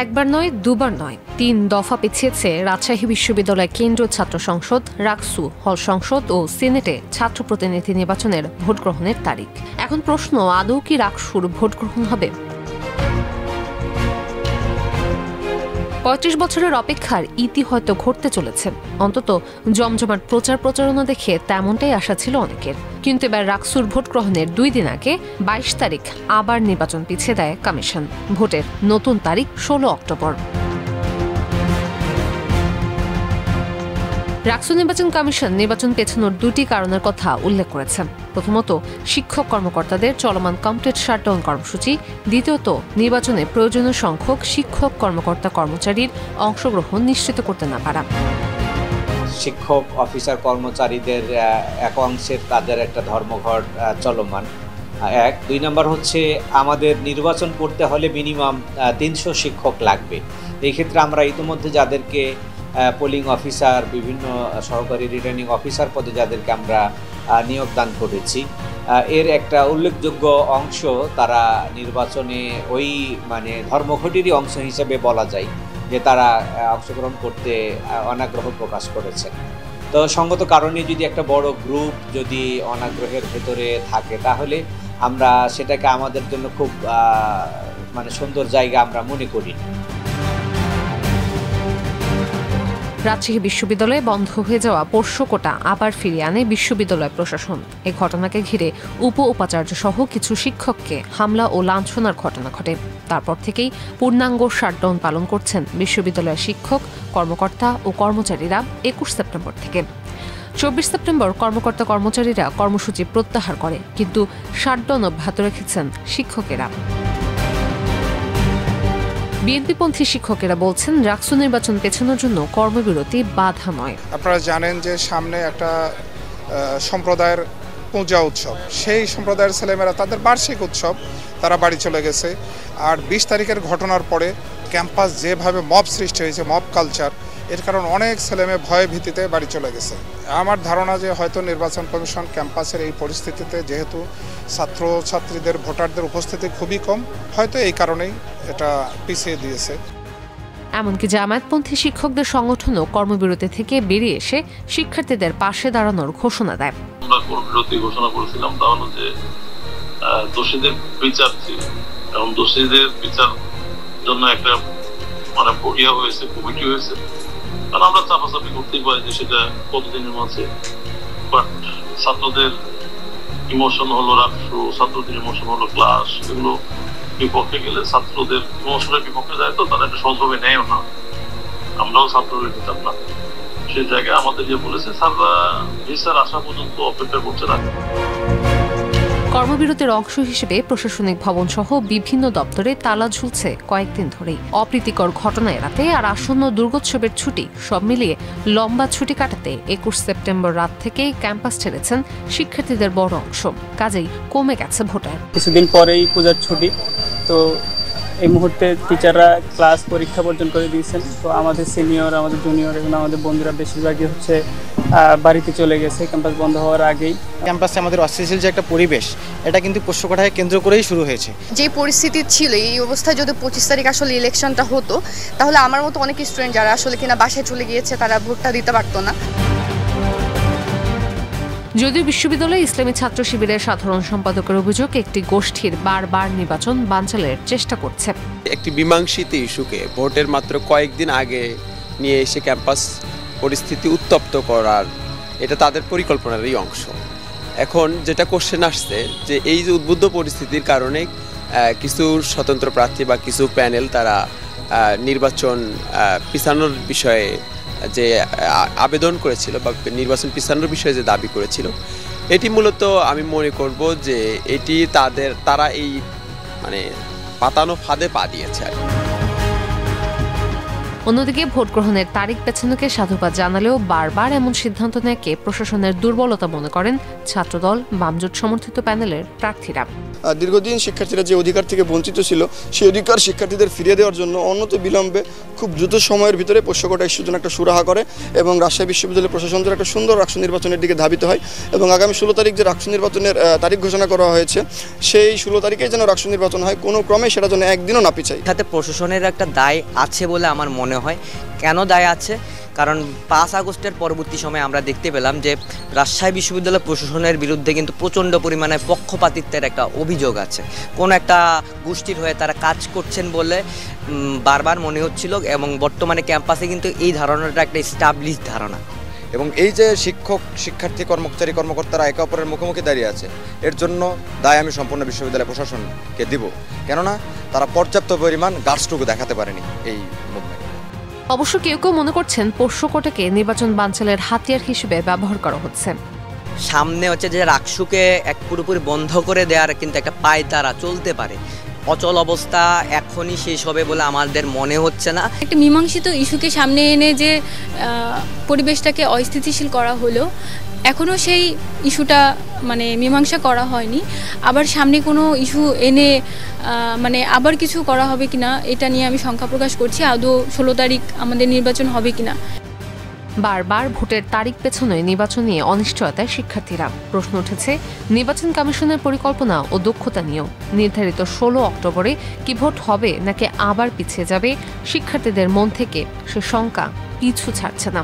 একবার নয়, দুবার নয়, ৩ দফা পিছিয়েছে রাজশাহী বিশ্ববিদ্যালয় কেন্দ্রীয় ছাত্র সংসদ, রাকসু, হল সংসদ ও সিনেটে ছাত্র প্রতিনিধি নির্বাচনের ভোট গ্রহণের তারিখ। এখন প্রশ্ন, আদৌ কি রাকসুর ভোট গ্রহণ হবে? ৩৫ বছরের অপেক্ষার ইতি হয়তো ঘটতে চলেছে। অন্তত জমজমাট প্রচার প্রচারণা দেখে তেমনটাই আশা ছিল অনেকের। কিন্তু এবার রাকসুর ভোট গ্রহণের 2 দিন আগে 22 তারিখ আবার নির্বাচন পিছিয়ে দেয় কমিশন। ভোটের নতুন তারিখ 16 অক্টোবর। রাকসু নির্বাচন কমিশন নির্বাচন পেছানোর 2টি কারণের কথা উল্লেখ করেছে। প্রথমত, শিক্ষক কর্মকর্তাদের চলমান কমপ্লিট শাটডাউন কর্মসূচি। দ্বিতীয়ত, নির্বাচনে প্রয়োজনীয় সংখ্যক শিক্ষক কর্মকর্তা কর্মচারীর অংশগ্রহণ নিশ্চিত করতে না পারা। শিক্ষক অফিসার কর্মচারীদের এক অংশের তাদের একটা ধর্মঘট চলমান, 1। 2 নম্বর হচ্ছে আমাদের নির্বাচন করতে হলে মিনিমাম 300 শিক্ষক লাগবে। এই ক্ষেত্রে আমরা ইতিমধ্যে যাদেরকে পোলিং অফিসার, বিভিন্ন সহকারী রিটার্নিং অফিসার পদে যাদেরকে আমরা নিয়োগ দান করেছি, এর একটা উল্লেখযোগ্য অংশ তারা নির্বাচনে ওই ধর্মঘটেরই অংশ হিসেবে বলা যায় যে তারা অংশগ্রহণ করতে অনাগ্রহ প্রকাশ করেছেন। তো সঙ্গত কারণে যদি একটা বড় গ্রুপ যদি অনাগ্রহের ভেতরে থাকে, তাহলে আমরা সেটাকে আমাদের জন্য খুব সুন্দর জায়গা আমরা মনে করি। রাজশাহী বিশ্ববিদ্যালয়ে বন্ধ হয়ে যাওয়া পোষ্য কোটা আবার ফিরিয়ে আনে বিশ্ববিদ্যালয় প্রশাসন। এই ঘটনাকে ঘিরে উপাচার্য সহ কিছু শিক্ষককে হামলা ও লাঞ্ছনার ঘটনা ঘটে। তারপর থেকেই পূর্ণাঙ্গ শাটডাউন পালন করছেন বিশ্ববিদ্যালয়ের শিক্ষক, কর্মকর্তা ও কর্মচারীরা 21 সেপ্টেম্বর থেকে। 24 সেপ্টেম্বর কর্মকর্তা কর্মচারীরা কর্মসূচি প্রত্যাহার করে, কিন্তু শাটডাউন অব্যাহত রেখেছেন শিক্ষকেরা। বিএনপিপন্থী শিক্ষকেরা বলছেন, রাকসু নির্বাচন পেছানোর জন্য কর্মবিরতি বাধা নয়। আপনারা জানেন যে সামনে একটা সম্প্রদায়ের পূজা উৎসব, সেই সম্প্রদায়ের ছেলেমেয়েরা তাদের বার্ষিক উৎসব, তারা বাড়ি চলে গেছে। আর 20 তারিখের ঘটনার পরে ক্যাম্পাস যেভাবে মব সৃষ্টি হয়েছে, মব কালচার, এর কারণে অনেক ছেলেমেয়ে ভয়ে ভীতিতে বাড়ি চলে গেছে। আমার ধারণা যে হয়তো নির্বাচন কমিশন ক্যাম্পাসের এই পরিস্থিতিতে, যেহেতু ছাত্রছাত্রীদের ভোটারদের উপস্থিতি খুবই কম, হয়তো এই কারণেই এটা পিছিয়ে দিয়েছে। এমনকি জামায়াতপন্থী শিক্ষকদের সংগঠনও কর্মবিরতি থেকে বেরিয়ে এসে শিক্ষার্থীদের পাশে দাঁড়ানোর ঘোষণা দেয়। আমরা কর্মবিরতি ঘোষণা করেছিলাম, তাহলে যে দোষীদের বিচার ছিল, এবং দোষীদের বিচার জন্য একটা প্রক্রিয়া হয়েছে, কমিটি হয়েছে। কারণ আমরা চাপাচাপি করতেই পারি যে সেটা কতদিনের মাঝে, বাট ছাত্রদের ইমোশন হলো রাষ্ট্র, ছাত্রদের ইমোশন হলো ক্লাস, এগুলো বিপক্ষে গেলে ছাত্রদের ইমোশনের বিপক্ষে যায়, তো তারা একটা সহজভাবে নেয়ও না। আমরাও ছাত্রদের নিতাম না। সেই জায়গায় আমাদের যে বলেছে স্যাররা ভিসার আসা পর্যন্ত অপেক্ষা করছে না। কর্মবিরতির অংশ হিসেবে প্রশাসনিক ভবন সহ বিভিন্ন দপ্তরে তালা ঝুলছে কয়েকদিন ধরেই। অপ্রীতিকর ঘটনা এড়াতে আর আসন্ন দুর্গোৎসবের ছুটি সব মিলিয়ে লম্বা ছুটি কাটাতে 21 সেপ্টেম্বর রাত থেকেই ক্যাম্পাস ছেড়েছেন শিক্ষার্থীদের বড় অংশ। কাজেই কমে গেছে ভোটার। কিছুদিন পরেই পূজার ছুটি, তো এই মুহূর্তে টিচাররা ক্লাস পরীক্ষা বর্জন করে দিয়েছেন। তো আমাদের সিনিয়র, আমাদের জুনিয়র এবং আমাদের বন্ধুরা বেশিরভাগই বাড়িতে চলে গেছে ক্যাম্পাস বন্ধ হওয়ার আগেই। ক্যাম্পাসে আমাদের অস্থিতিশীল যে একটা পরিবেশ, এটা কিন্তু পোষ্য কোটাকে কেন্দ্র করেই শুরু হয়েছে। যে পরিস্থিতি ছিল, এই অবস্থায় যদি 25 তারিখ আসলে ইলেকশনটা হতো, তাহলে আমার মতো অনেক স্টুডেন্ট যারা আসলে কিনা বাসায় চলে গিয়েছে, তারা ভোটটা দিতে পারতো না। যদিও বিশ্ববিদ্যালয়ে ইসলামী ছাত্র শিবিরের সাধারণ সম্পাদকের অভিযোগ, একটি গোষ্ঠীর বারবার নির্বাচন বানচালের চেষ্টা করছে। একটি মীমাংসিত ইস্যুকে ভোটের মাত্র কয়েকদিন আগে নিয়ে এসে ক্যাম্পাস পরিস্থিতি উত্তপ্ত করার, এটা তাদের পরিকল্পনারই অংশ। এখন যেটা কোশ্চেন আসছে যে এই যে উদ্বুদ্ধ পরিস্থিতির কারণে কিছু স্বতন্ত্র প্রার্থী বা কিছু প্যানেল তারা নির্বাচন পিছানোর বিষয়ে যে আবেদন করেছিল বা নির্বাচন পিছানোর বিষয়ে যে দাবি করেছিল, এটি মূলত আমি মনে করব যে এটি তারা এই পাতানো ফাঁদে পা দিয়েছে আর কি। অন্যদিকে ভোট গ্রহণের তারিখ পেছানোকে সাধুবাদ জানালেও বারবার এমন সিদ্ধান্ত নেয়কে প্রশাসনের দুর্বলতা মনে করেন ছাত্রদল, বামজোট সমর্থিত প্যানেলের প্রার্থীরা। দীর্ঘদিন শিক্ষার্থীরা যে অধিকার থেকে বঞ্চিত ছিল সেই অধিকার শিক্ষার্থীদের ফিরিয়ে দেওয়ার জন্য অনতিবিলম্বে খুব দ্রুত সময়ের ভিতরে পোষ্য কোটা ইস্যুর জন্য একটা সুরাহা করে এবং রাজশাহী বিশ্ববিদ্যালয় প্রশাসন একটা সুন্দর রাষ্ট্র নির্বাচনের দিকে ধাবিত হয় এবং আগামী 16 তারিখ যে রাষ্ট্র নির্বাচনের তারিখ ঘোষণা করা হয়েছে সেই 16 তারিখে যেন রাষ্ট্র নির্বাচন হয়, কোনো ক্রমে সেটা যেন একদিনও না পিছায়। সাথে প্রশাসনের একটা দায় আছে বলে আমার মনে হয়। কেন দায় আছে? কারণ 5 আগস্টের পরবর্তী সময়ে আমরা দেখতে পেলাম যে রাজশাহী বিশ্ববিদ্যালয় প্রশাসনের বিরুদ্ধে কিন্তু প্রচণ্ড পরিমাণে পক্ষপাতিত্বের একটা অভিযোগ আছে। কোন একটা গোষ্ঠীর হয়ে তারা কাজ করছেন বলে বারবার মনে হচ্ছিল এবং বর্তমানে ক্যাম্পাসে কিন্তু এই ধারণাটা একটা এস্টাবলিশ ধারণা। এবং এই যে শিক্ষক, শিক্ষার্থী, কর্মচারী, কর্মকর্তারা একে অপরের মুখোমুখি দাঁড়িয়ে আছে, এর জন্য দায় আমি সম্পূর্ণ বিশ্ববিদ্যালয় প্রশাসনকে দিব। কেননা তারা পর্যাপ্ত পরিমাণ গার্ডসটুকু দেখাতে পারেনি এই মুভমেন্টে। অবশ্য কেউ কেউ মনে করছেন পোষ্য কোটাকে নির্বাচন বানচালের হাতিয়ার হিসেবে ব্যবহার করা হচ্ছে। সামনে হচ্ছে যে রাকসুকে এক পুরোপুরি বন্ধ করে দেওয়ার কিন্তু একটা পায়তারা চলতে পারে। অচল অবস্থা এখনই শেষ হবে বলে আমাদের মনে হচ্ছে না। একটা মীমাংসিত ইস্যুকে সামনে এনে যে পরিবেশটাকে অস্থিতিশীল করা হলো, এখনও সেই ইস্যুটা মানে মীমাংসা করা হয়নি। আবার সামনে কোনো ইস্যু এনে মানে আবার কিছু করা হবে কিনা এটা নিয়ে আমি শঙ্কা প্রকাশ করছি। আদৌ 16 তারিখ আমাদের নির্বাচন হবে কিনা। বারবার ভোটের তারিখ পেছনে নির্বাচন নিয়ে অনিশ্চয়তায় শিক্ষার্থীরা। প্রশ্ন উঠেছে নির্বাচন কমিশনের পরিকল্পনা ও দক্ষতা নিয়েও। নির্ধারিত 16 অক্টোবরে কি ভোট হবে নাকি আবার পিছিয়ে যাবে, শিক্ষার্থীদের মন থেকে সে শঙ্কা পিছু ছাড়ছে না।